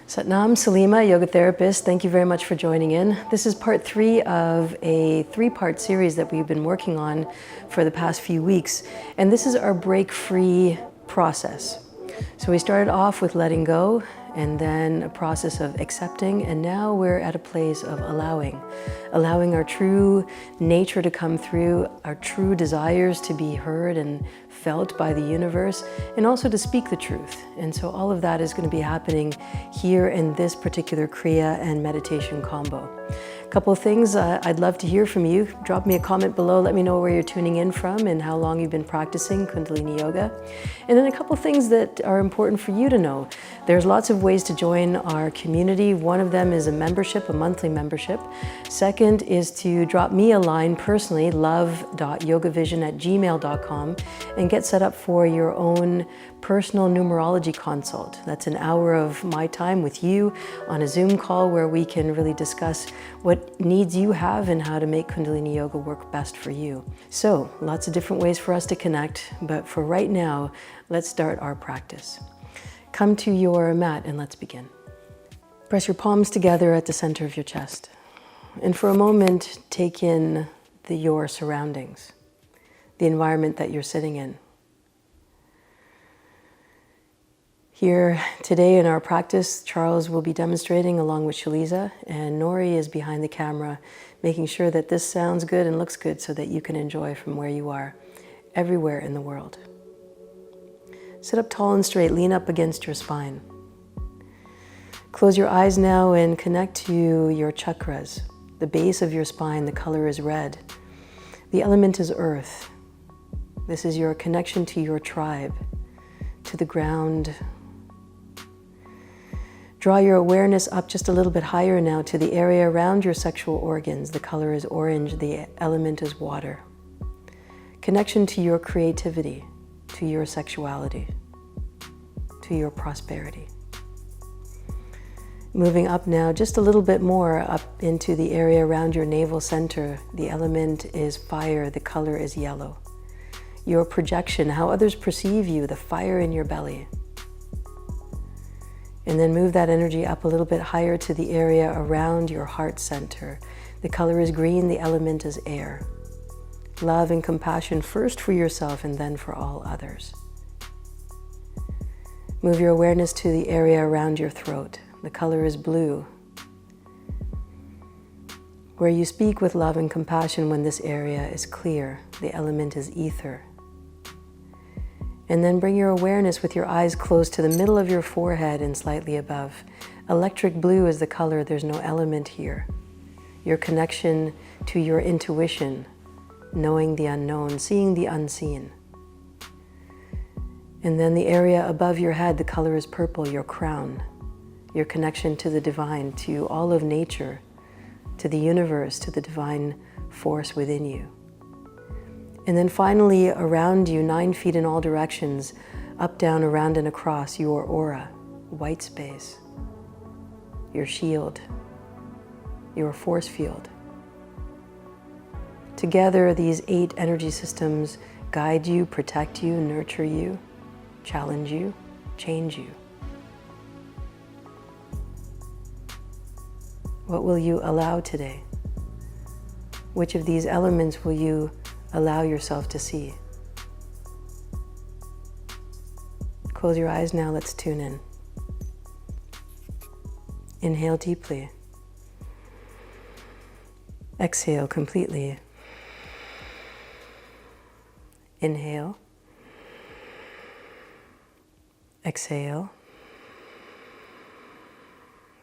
Satnam, Salimah, yoga therapist. Thank you very much for joining in. This is part 3 of a 3-part series that we've been working on for the past few weeks. And this is our break-free process. So we started off with letting go and then a process of accepting, and now we're at a place of allowing our true nature to come through, our true desires to be heard and felt by the universe, and also to speak the truth. And so all of that is going to be happening here in this particular Kriya and meditation combo. A couple of things I'd love to hear from you. Drop me a comment below, let me know where you're tuning in from and how long you've been practicing Kundalini Yoga. And then a couple of things that are important for you to know. There's lots of ways to join our community. One of them is a membership, a monthly membership. Second is to drop me a line personally, love.yogavision@gmail.com, and get set up for your own personal numerology consult. That's an hour of my time with you on a Zoom call where we can really discuss what needs you have and how to make Kundalini Yoga work best for you. So, lots of different ways for us to connect, but for right now, let's start our practice. Come to your mat and let's begin. Press your palms together at the center of your chest. And for a moment, take in your surroundings, the environment that you're sitting in. Here today in our practice, Charles will be demonstrating along with Shaliza, and Nori is behind the camera, making sure that this sounds good and looks good so that you can enjoy from where you are, everywhere in the world. Sit up tall and straight, lean up against your spine. Close your eyes now and connect to your chakras. The base of your spine, the color is red. The element is earth. This is your connection to your tribe, to the ground. Draw your awareness up just a little bit higher now to the area around your sexual organs. The color is orange, the element is water. Connection to your creativity, to your sexuality, to your prosperity. Moving up now just a little bit more up into the area around your navel center. The element is fire, the color is yellow. Your projection, how others perceive you, the fire in your belly. And then move that energy up a little bit higher to the area around your heart center. The color is green, the element is air. Love and compassion first for yourself and then for all others. Move your awareness to the area around your throat. The color is blue. Where you speak with love and compassion when this area is clear, the element is ether. And then bring your awareness with your eyes closed to the middle of your forehead and slightly above. Electric blue is the color, there's no element here. Your connection to your intuition, knowing the unknown, seeing the unseen. And then the area above your head, the color is purple, your crown. Your connection to the divine, to all of nature, to the universe, to the divine force within you. And then finally, around you, 9 feet in all directions, up, down, around, and across, your aura, white space, your shield, your force field. Together, these 8 energy systems guide you, protect you, nurture you, challenge you, change you. What will you allow today? Which of these elements will you allow yourself to see? Close your eyes now, let's tune in. Inhale deeply. Exhale completely. Inhale. Exhale.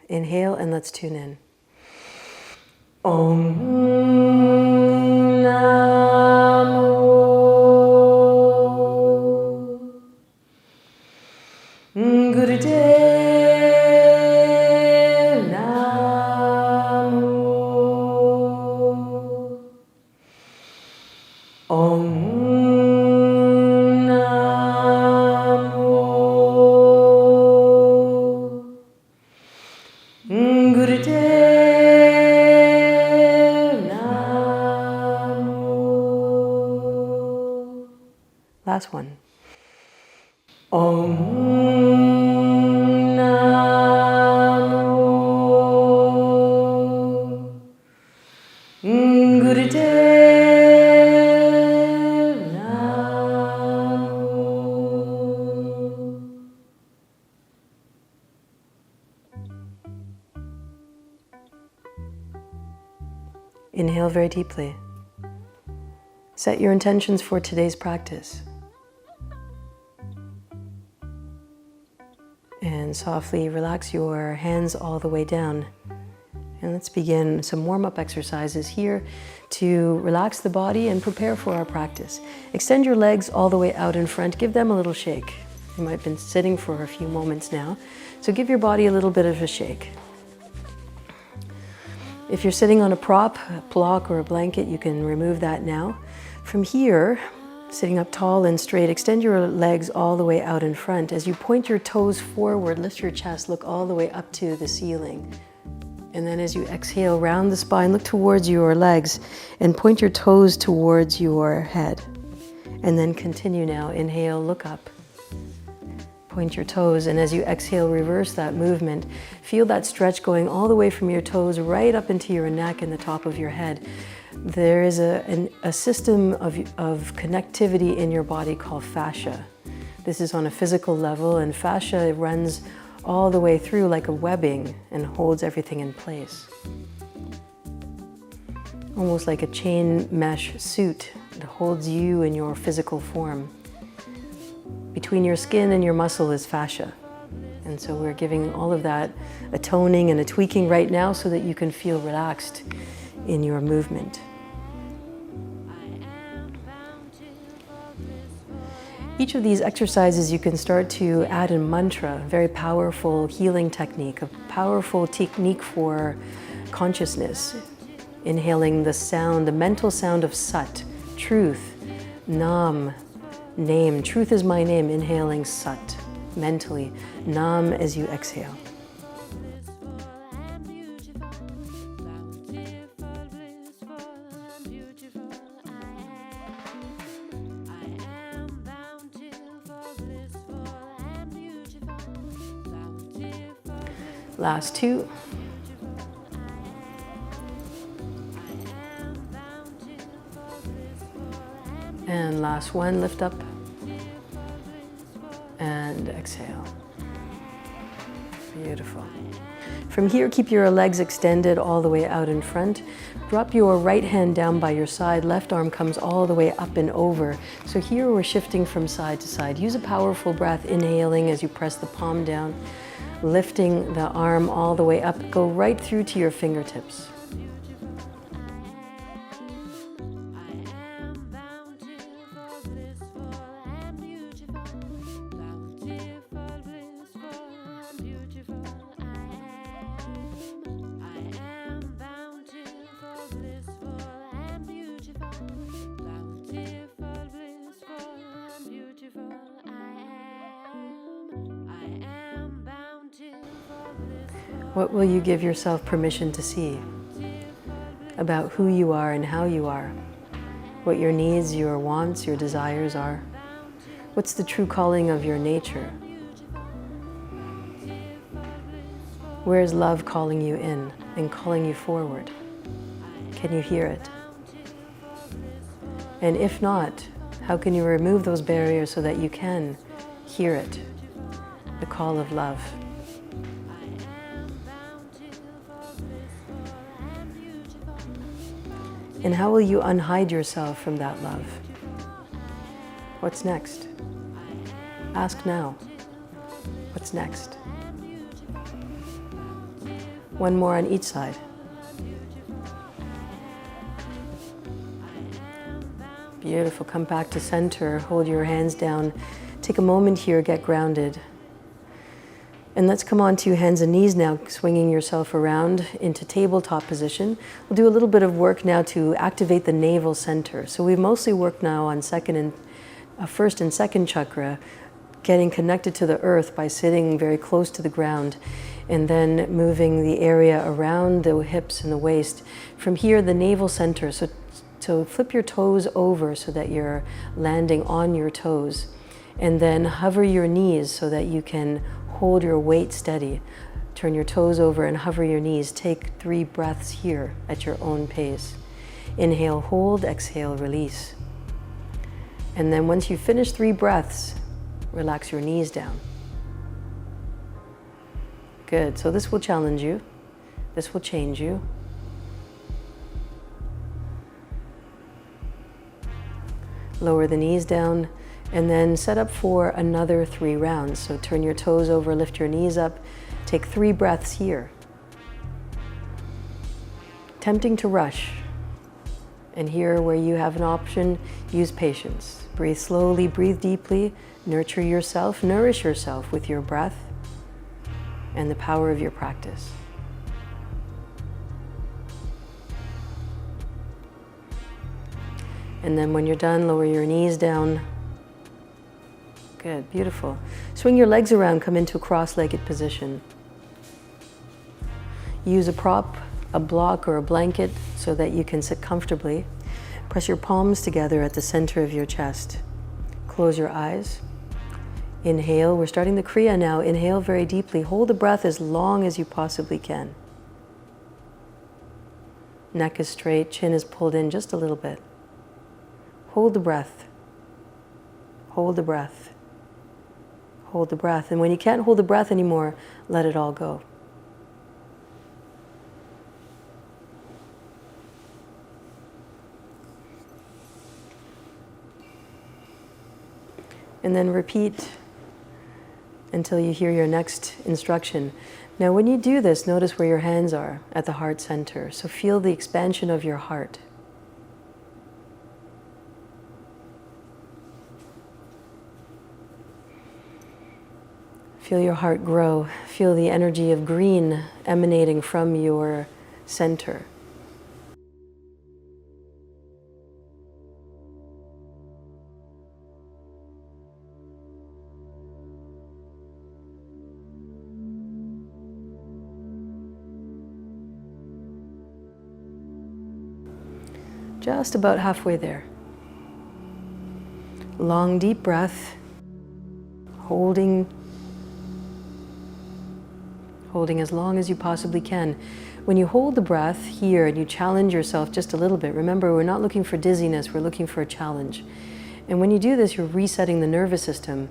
Inhale and let's tune in. Om Namo Gurudev Namo Om Namo Gurudev Namo. Last one. Om Namo Inhale very deeply. Set your intentions for today's practice. And softly relax your hands all the way down. And let's begin some warm-up exercises here to relax the body and prepare for our practice. Extend your legs all the way out in front. Give them a little shake. You might have been sitting for a few moments now, so give your body a little bit of a shake. If you're sitting on a prop, a block, or a blanket, you can remove that now. From here, sitting up tall and straight, extend your legs all the way out in front. As you point your toes forward, lift your chest, look all the way up to the ceiling. And then as you exhale, round the spine, look towards your legs and point your toes towards your head. And then continue now. Inhale, look up. Point your toes, and as you exhale, reverse that movement. Feel that stretch going all the way from your toes right up into your neck and the top of your head. There is a system of connectivity in your body called fascia. This is on a physical level, and fascia runs all the way through like a webbing and holds everything in place. Almost like a chain mesh suit that holds you in your physical form. Between your skin and your muscle is fascia. And so we're giving all of that a toning and a tweaking right now so that you can feel relaxed in your movement. Each of these exercises you can start to add a mantra, a very powerful healing technique, a powerful technique for consciousness. Inhaling the sound, the mental sound of Sat, truth, Nam, name. Truth is my name. Inhaling Sat, mentally. Nam as you exhale. Last two. And last one, lift up and exhale. Beautiful. From here, keep your legs extended all the way out in front. Drop your right hand down by your side. Left arm comes all the way up and over. So here we're shifting from side to side. Use a powerful breath, inhaling as you press the palm down. Lifting the arm all the way up, go right through to your fingertips. What will you give yourself permission to see about who you are and how you are? What your needs, your wants, your desires are? What's the true calling of your nature? Where is love calling you in and calling you forward? Can you hear it? And if not, how can you remove those barriers so that you can hear it, the call of love? And how will you unhide yourself from that love? What's next? Ask now. What's next? One more on each side. Beautiful. Come back to center. Hold your hands down. Take a moment here. Get grounded. And let's come on to hands and knees now, swinging yourself around into tabletop position. We'll do a little bit of work now to activate the navel center. So we've mostly worked now on first and second chakra, getting connected to the earth by sitting very close to the ground, and then moving the area around the hips and the waist. From here, the navel center. So flip your toes over so that you're landing on your toes, and then hover your knees so that you can hold your weight steady. Turn your toes over and hover your knees. Take 3 breaths here at your own pace. Inhale, hold, exhale, release. And then once you finish 3 breaths, relax your knees down. Good. So this will challenge you. This will change you. Lower the knees down, and then set up for another 3 rounds. So turn your toes over, lift your knees up, take 3 breaths here. Tempting to rush. And here, where you have an option, use patience. Breathe slowly, breathe deeply, nurture yourself, nourish yourself with your breath and the power of your practice. And then when you're done, lower your knees down. Good, beautiful. Swing your legs around, come into a cross-legged position. Use a prop, a block or a blanket so that you can sit comfortably. Press your palms together at the center of your chest. Close your eyes. Inhale, we're starting the Kriya now. Inhale very deeply. Hold the breath as long as you possibly can. Neck is straight, chin is pulled in just a little bit. Hold the breath. Hold the breath. Hold the breath. And when you can't hold the breath anymore, let it all go. And then repeat until you hear your next instruction. Now, when you do this, notice where your hands are at the heart center. So feel the expansion of your heart. Feel your heart grow. Feel the energy of green emanating from your center. Just about halfway there. Long, deep breath, holding as long as you possibly can. When you hold the breath here and you challenge yourself just a little bit, remember, we're not looking for dizziness, we're looking for a challenge. And when you do this, you're resetting the nervous system.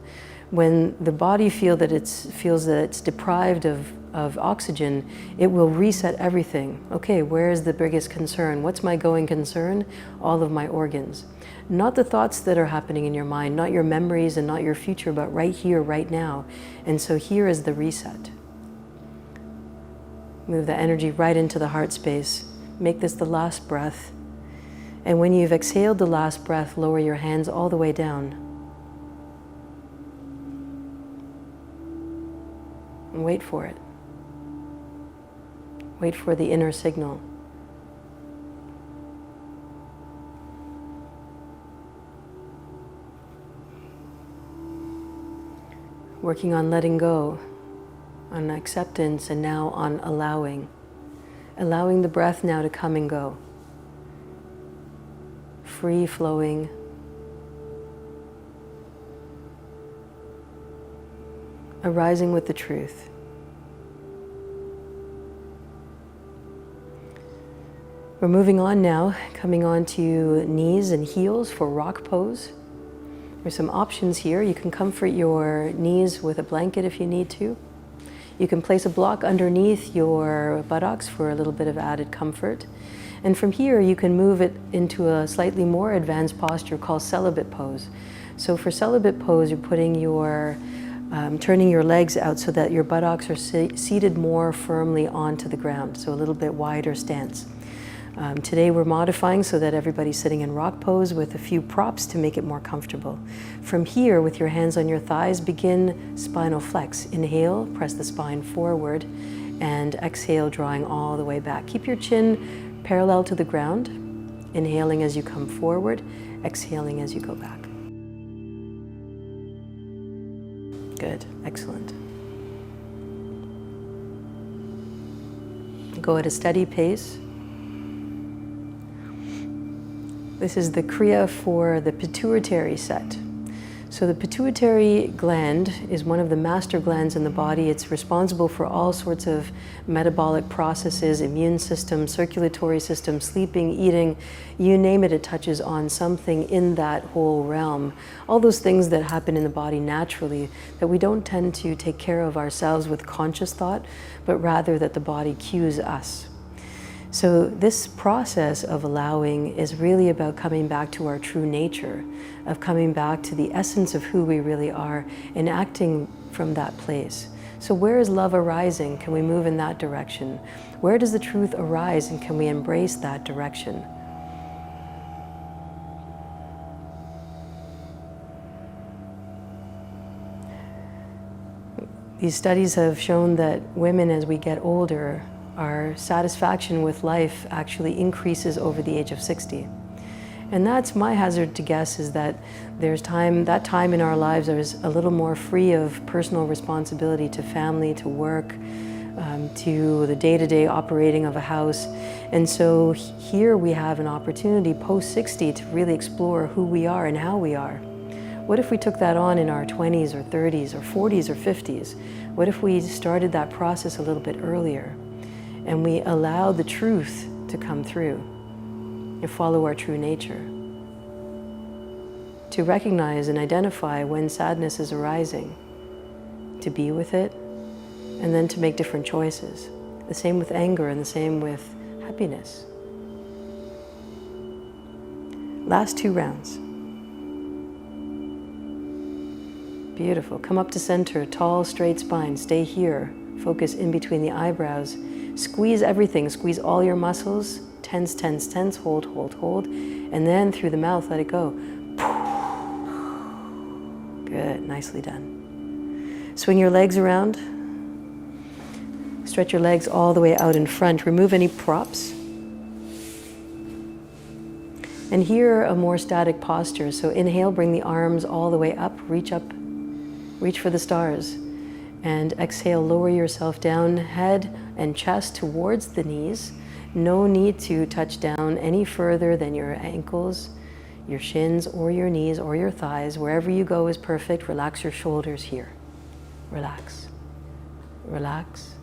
When the body feels that it's deprived of oxygen, it will reset everything. Okay, where is the biggest concern? What's my going concern? All of my organs. Not the thoughts that are happening in your mind, not your memories and not your future, but right here, right now. And so here is the reset. Move the energy right into the heart space. Make this the last breath. And when you've exhaled the last breath, lower your hands all the way down. And wait for it. Wait for the inner signal. Working on letting go, on acceptance, and now on allowing. Allowing the breath now to come and go. Free flowing. Arising with the truth. We're moving on now, coming on to knees and heels for rock pose. There's some options here. You can comfort your knees with a blanket if you need to. You can place a block underneath your buttocks for a little bit of added comfort. And from here, you can move it into a slightly more advanced posture called celibate pose. So for celibate pose, you're putting your, turning your legs out so that your buttocks are seated more firmly onto the ground, so a little bit wider stance. Today we're modifying so that everybody's sitting in rock pose with a few props to make it more comfortable. From here, with your hands on your thighs, begin spinal flex. Inhale, press the spine forward, and exhale, drawing all the way back. Keep your chin parallel to the ground, inhaling as you come forward, exhaling as you go back. Good, excellent. Go at a steady pace. This is the Kriya for the Pituitary set. So the pituitary gland is one of the master glands in the body. It's responsible for all sorts of metabolic processes, immune system, circulatory system, sleeping, eating, you name it, it touches on something in that whole realm. All those things that happen in the body naturally that we don't tend to take care of ourselves with conscious thought, but rather that the body cues us. So this process of allowing is really about coming back to our true nature, of coming back to the essence of who we really are and acting from that place. So where is love arising? Can we move in that direction? Where does the truth arise, and can we embrace that direction? These studies have shown that women, as we get older, our satisfaction with life actually increases over the age of 60. And that's my hazard to guess, is that there's that time in our lives is a little more free of personal responsibility to family, to work, to the day-to-day operating of a house. And so here we have an opportunity post-60 to really explore who we are and how we are. What if we took that on in our 20s or 30s or 40s or 50s? What if we started that process a little bit earlier and we allowed the truth to come through and follow our true nature? To recognize and identify when sadness is arising, to be with it, and then to make different choices. The same with anger and the same with happiness. Last 2 rounds. Beautiful. Come up to center, tall, straight spine. Stay here. Focus in between the eyebrows. Squeeze everything. Squeeze all your muscles. Tense, tense, tense. Hold, hold, hold. And then through the mouth, let it go. Good. Nicely done. Swing your legs around. Stretch your legs all the way out in front. Remove any props. And here, a more static posture. So inhale, bring the arms all the way up. Reach for the stars. And exhale, lower yourself down, head and chest towards the knees. No need to touch down any further than your ankles, your shins, or your knees, or your thighs. Wherever you go is perfect. Relax your shoulders here. Relax. Relax.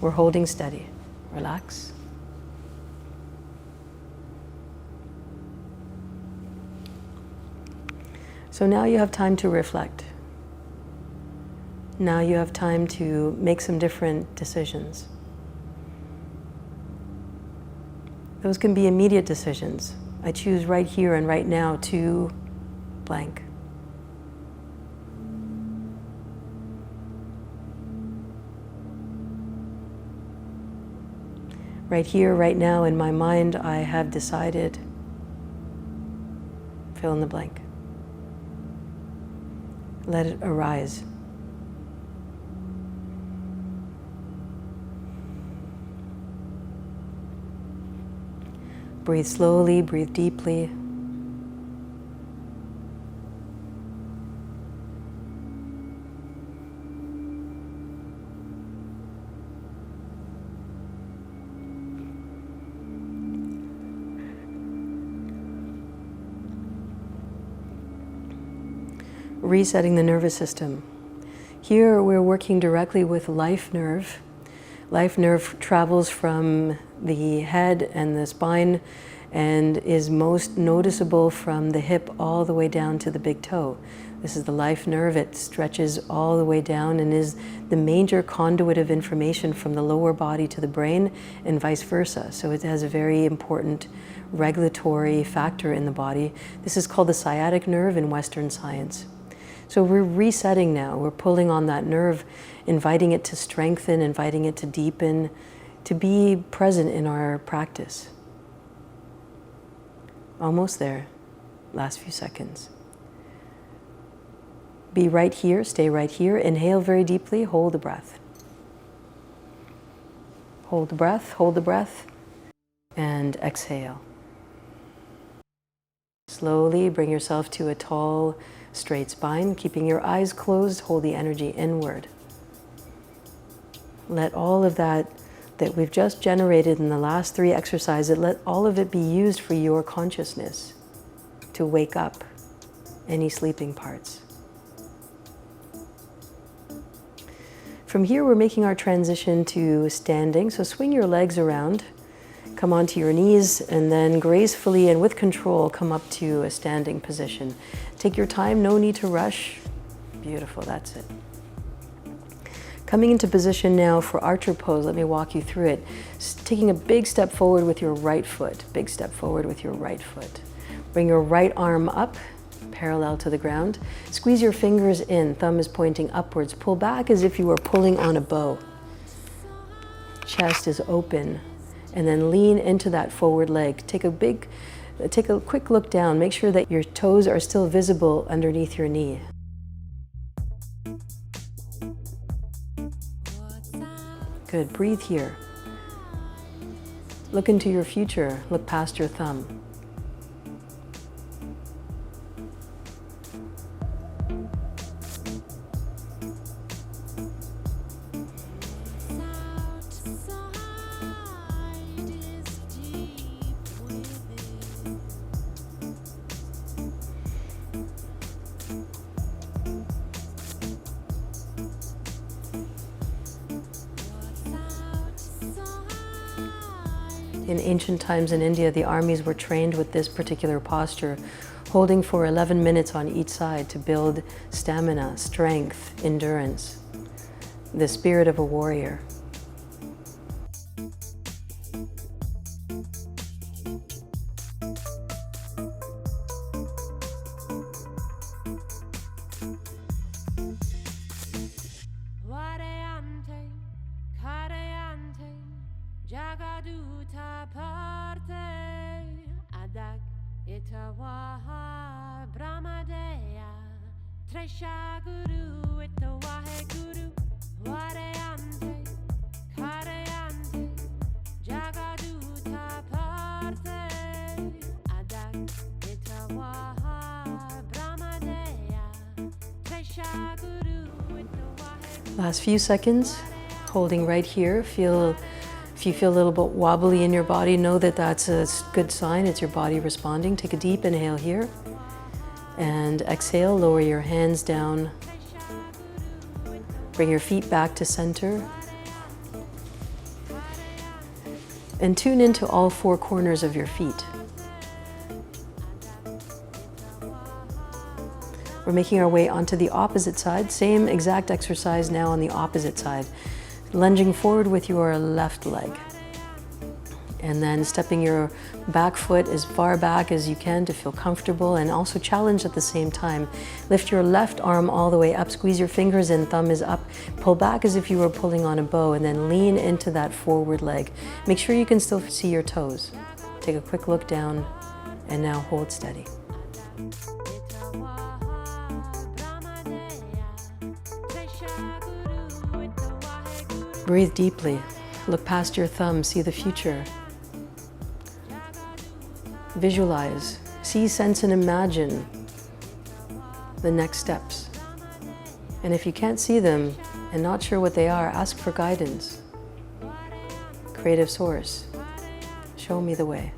We're holding steady. Relax. So now you have time to reflect. Now you have time to make some different decisions. Those can be immediate decisions. I choose right here and right now to blank. Right here, right now, in my mind, I have decided, fill in the blank. Let it arise. Breathe slowly, breathe deeply. Resetting the nervous system. Here we're working directly with life nerve. Life nerve travels from the head and the spine and is most noticeable from the hip all the way down to the big toe. This is the life nerve. It stretches all the way down and is the major conduit of information from the lower body to the brain and vice versa. So it has a very important regulatory factor in the body. This is called the sciatic nerve in Western science. So we're resetting now. We're pulling on that nerve, inviting it to strengthen, inviting it to deepen, to be present in our practice. Almost there. Last few seconds. Be right here, stay right here. Inhale very deeply, hold the breath. Hold the breath, and exhale. Slowly bring yourself to a tall, straight spine, keeping your eyes closed, hold the energy inward. Let all of that we've just generated in the last 3 exercises, let all of it be used for your consciousness to wake up any sleeping parts. From here, we're making our transition to standing. So swing your legs around, come onto your knees, and then gracefully and with control, come up to a standing position. Take your time, no need to rush. Beautiful, that's it. Coming into position now for archer pose, let me walk you through it. Taking a big step forward with your right foot, big step forward with your right foot. Bring your right arm up, parallel to the ground. Squeeze your fingers in, thumb is pointing upwards. Pull back as if you were pulling on a bow. Chest is open. And then lean into that forward leg. Take a quick look down. Make sure that your toes are still visible underneath your knee. Good, breathe here. Look into your future, look past your thumb. In ancient times in India, the armies were trained with this particular posture, holding for 11 minutes on each side to build stamina, strength, endurance, the spirit of a warrior. Last few seconds, holding right here. If you feel a little bit wobbly in your body, know that that's a good sign. It's your body responding. Take a deep inhale here. And exhale, lower your hands down. Bring your feet back to center. And tune into all four corners of your feet. We're making our way onto the opposite side. Same exact exercise now on the opposite side. Lunging forward with your left leg. And then stepping your back foot as far back as you can to feel comfortable and also challenged at the same time. Lift your left arm all the way up, squeeze your fingers in, thumb is up. Pull back as if you were pulling on a bow and then lean into that forward leg. Make sure you can still see your toes. Take a quick look down and now hold steady. Breathe deeply. Look past your thumb, see the future. Visualize, see, sense, and imagine the next steps. And if you can't see them and not sure what they are, ask for guidance. Creative source, show me the way.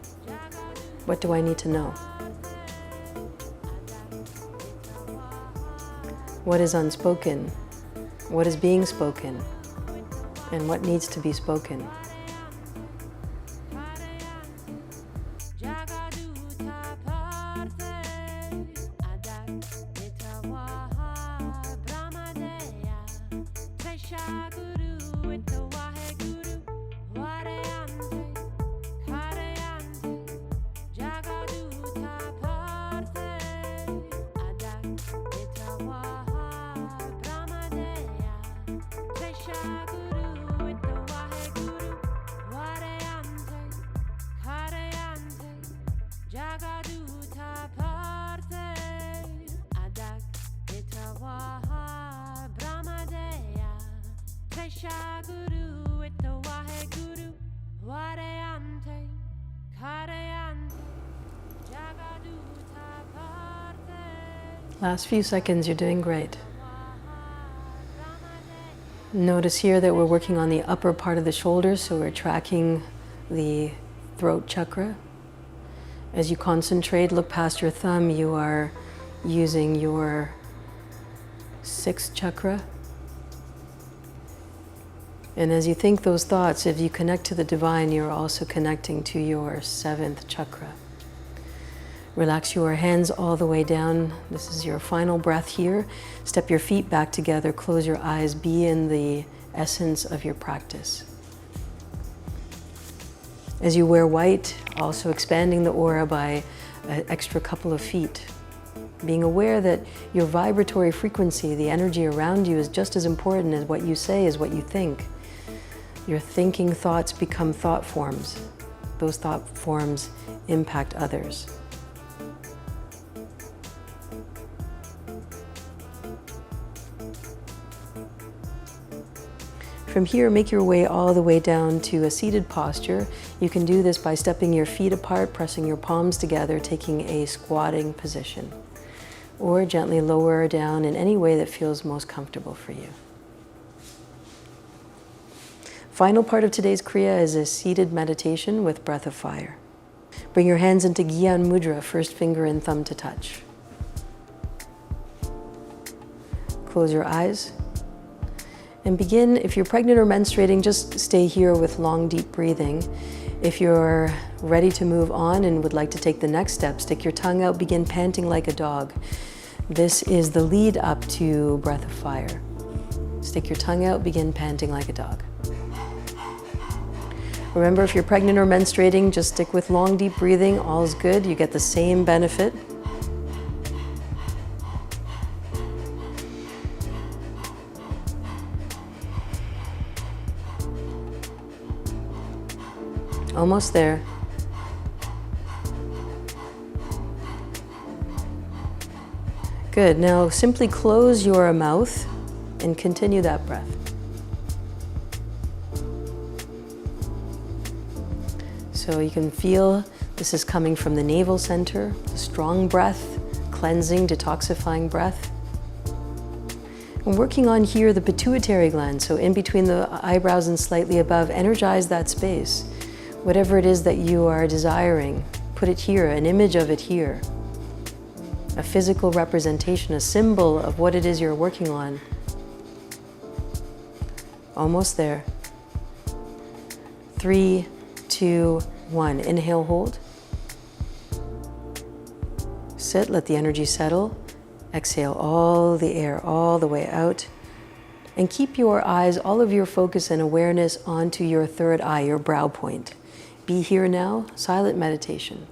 What do I need to know? What is unspoken? What is being spoken? And what needs to be spoken? Last few seconds, you're doing great. Notice here that we're working on the upper part of the shoulders, so we're tracking the throat chakra. As you concentrate, look past your thumb, you are using your sixth chakra. And as you think those thoughts, if you connect to the divine, you're also connecting to your seventh chakra. Relax your hands all the way down. This is your final breath here. Step your feet back together, close your eyes, be in the essence of your practice. As you wear white, also expanding the aura by an extra couple of feet. Being aware that your vibratory frequency, the energy around you, is just as important as what you say is what you think. Your thinking thoughts become thought forms. Those thought forms impact others. From here, make your way all the way down to a seated posture. You can do this by stepping your feet apart, pressing your palms together, taking a squatting position, or gently lower down in any way that feels most comfortable for you. Final part of today's Kriya is a seated meditation with breath of fire. Bring your hands into Gyan Mudra, first finger and thumb to touch. Close your eyes. And begin, if you're pregnant or menstruating, just stay here with long, deep breathing. If you're ready to move on and would like to take the next step, stick your tongue out, begin panting like a dog. This is the lead up to breath of fire. Stick your tongue out, begin panting like a dog. Remember, if you're pregnant or menstruating, just stick with long, deep breathing. All's good. You get the same benefit. Almost there. Good. Now simply close your mouth and continue that breath. So you can feel this is coming from the navel center, a strong breath, cleansing, detoxifying breath. And working on here the pituitary gland, so in between the eyebrows and slightly above, energize that space. Whatever it is that you are desiring, put it here, an image of it here. A physical representation, a symbol of what it is you're working on. Almost there. 3, 2, 1. Inhale, hold. Sit, let the energy settle. Exhale all the air all the way out. And keep your eyes, all of your focus and awareness onto your third eye, your brow point. Be here now, silent meditation.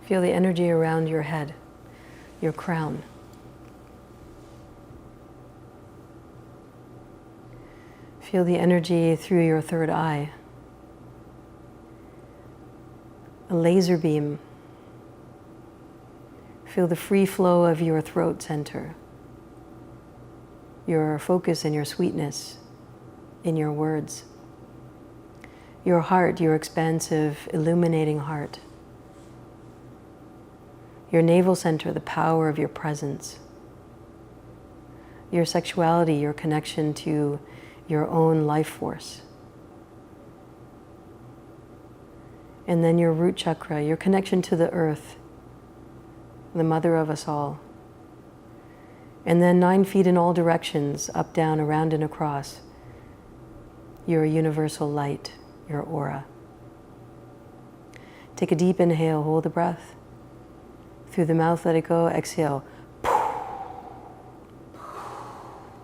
Feel the energy around your head, your crown. Feel the energy through your third eye. A laser beam. Feel the free flow of your throat center. Your focus and your sweetness in your words. Your heart, your expansive, illuminating heart. Your navel center, the power of your presence. Your sexuality, your connection to your own life force. And then your root chakra, your connection to the earth, the mother of us all. And then 9 feet in all directions, up, down, around, and across, your universal light, your aura. Take a deep inhale, hold the breath. Through the mouth, let it go, exhale.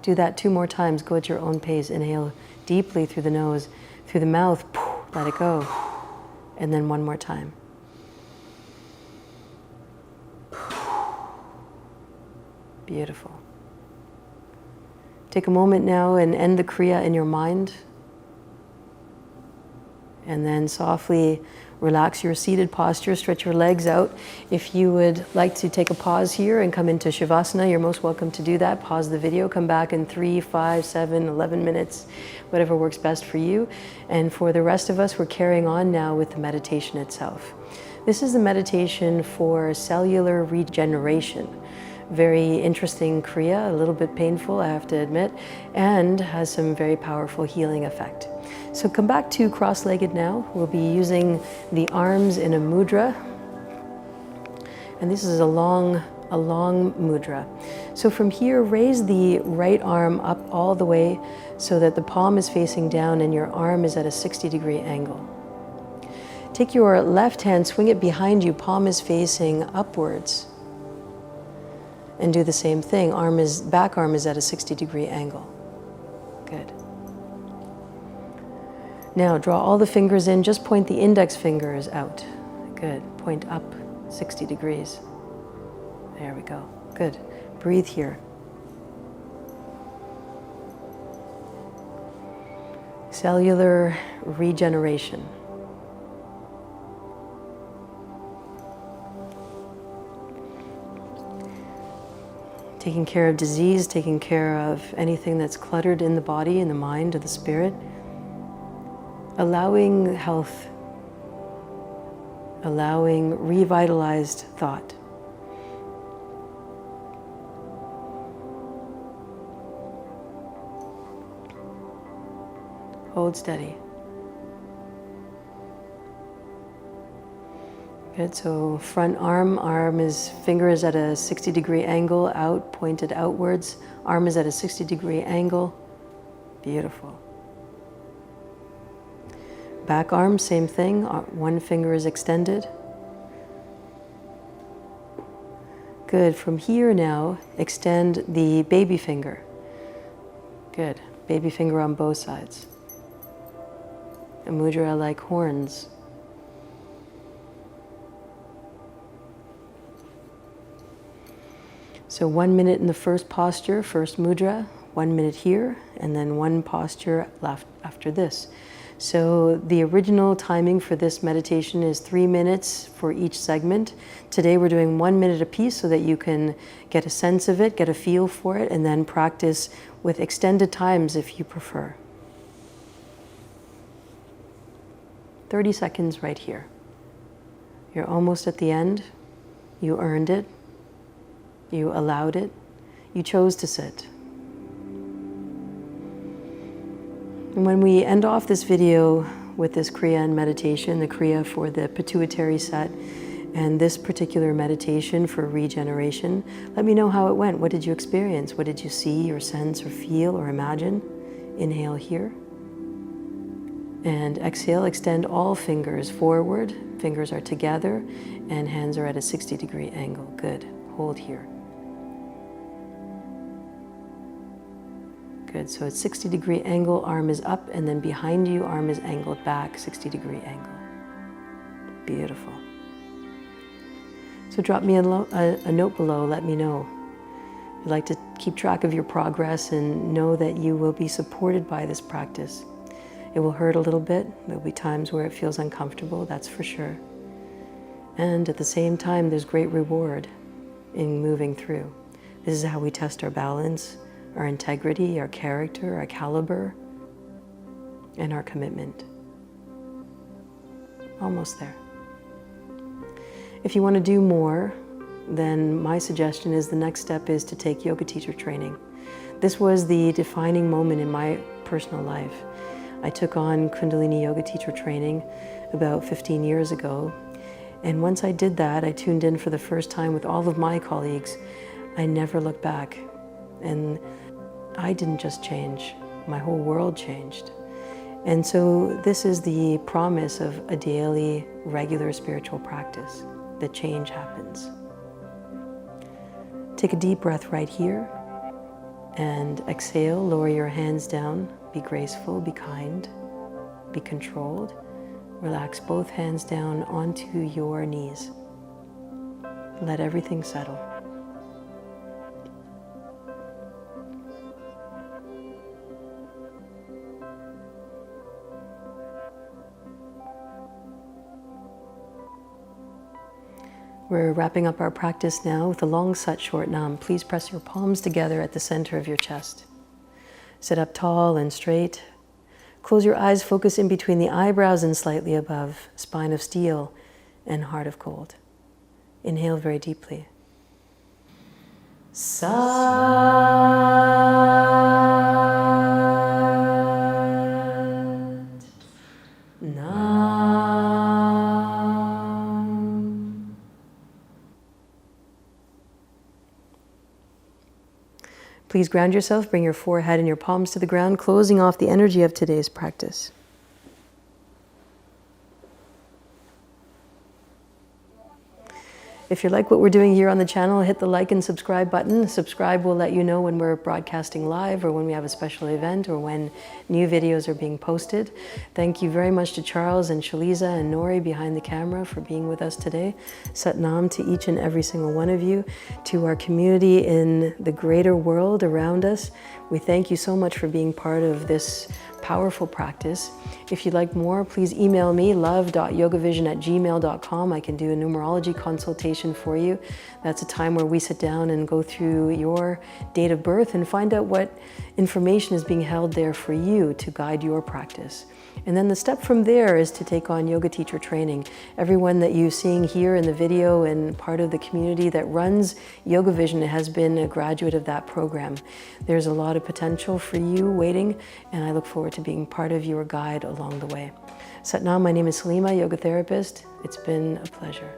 Do that 2 more times, go at your own pace. Inhale deeply through the nose, through the mouth, let it go. And then 1 more time. Beautiful. Take a moment now and end the Kriya in your mind. And then softly Relax your seated posture, stretch your legs out. If you would like to take a pause here and come into Shavasana, you're most welcome to do that. Pause the video, come back in 3, 5, 7, 11 minutes, whatever works best for you. And for the rest of us, we're carrying on now with the meditation itself. This is a meditation for cellular regeneration. Very interesting Kriya, a little bit painful, I have to admit, and has some very powerful healing effect. So come back to cross-legged now. We'll be using the arms in a mudra. And this is a long mudra. So from here, raise the right arm up all the way so that the palm is facing down and your arm is at a 60-degree angle. Take your left hand, swing it behind you, palm is facing upwards. And do the same thing. Back arm is at a 60-degree angle. Good. Now draw all the fingers in, just point the index fingers out. Good. Point up 60 degrees. There we go. Good. Breathe here. Cellular regeneration. Taking care of disease, taking care of anything that's cluttered in the body, in the mind, or the spirit. Allowing health, allowing revitalized thought. Hold steady. Good, so front arm finger is at a 60-degree angle, out, pointed outwards. Arm is at a 60-degree angle. Beautiful. Back arm, same thing. One finger is extended. Good, from here now, extend the baby finger. Good, baby finger on both sides. A mudra like horns. So 1 minute in the first posture, first mudra, 1 minute here, and then one posture after this. So the original timing for this meditation is 3 minutes for each segment. Today we're doing 1 minute apiece so that you can get a sense of it, get a feel for it, and then practice with extended times if you prefer. 30 seconds right here. You're almost at the end. You earned it. You allowed it. You chose to sit. And when we end off this video with this Kriya and meditation, the Kriya for the Pituitary set, and this particular meditation for regeneration, let me know how it went. What did you experience? What did you see or sense or feel or imagine? Inhale here. And exhale, extend all fingers forward. Fingers are together and hands are at a 60-degree angle. Good. Hold here. Good, so it's 60-degree angle, arm is up, and then behind you, arm is angled back, 60-degree angle. Beautiful. So drop me a note below, let me know. I'd like to keep track of your progress and know that you will be supported by this practice. It will hurt a little bit. There'll be times where it feels uncomfortable, that's for sure. And at the same time, there's great reward in moving through. This is how we test our balance, our integrity, our character, our caliber, and our commitment. Almost there. If you want to do more, then my suggestion is the next step is to take yoga teacher training. This was the defining moment in my personal life. I took on Kundalini Yoga teacher training about 15 years ago. And once I did that, I tuned in for the first time with all of my colleagues. I never looked back. And I didn't just change, my whole world changed. And so this is the promise of a daily, regular spiritual practice, that change happens. Take a deep breath right here and exhale, lower your hands down, be graceful, be kind, be controlled. Relax both hands down onto your knees. Let everything settle. We're wrapping up our practice now with a long Sat short Nam. Please press your palms together at the center of your chest. Sit up tall and straight. Close your eyes, focus in between the eyebrows and slightly above, spine of steel and heart of gold. Inhale very deeply. Sat Nam. Please ground yourself, bring your forehead and your palms to the ground, closing off the energy of today's practice. If you like what we're doing here on the channel, hit the like and subscribe button. Subscribe will let you know when we're broadcasting live or when we have a special event or when new videos are being posted. Thank you very much to Charles and Shaliza and Nori behind the camera for being with us today. Sat Nam to each and every single one of you, to our community in the greater world around us. We thank you so much for being part of this powerful practice. If you'd like more, please email me, love.yogavision@gmail.com. I can do a numerology consultation for you. That's a time where we sit down and go through your date of birth and find out what information is being held there for you to guide your practice. And then the step from there is to take on yoga teacher training. Everyone that you're seeing here in the video and part of the community that runs Yoga Vision has been a graduate of that program. There's a lot of potential for you waiting, and I look forward to being part of your guide along the way. Sat Nam, my name is Salimah, yoga therapist. It's been a pleasure.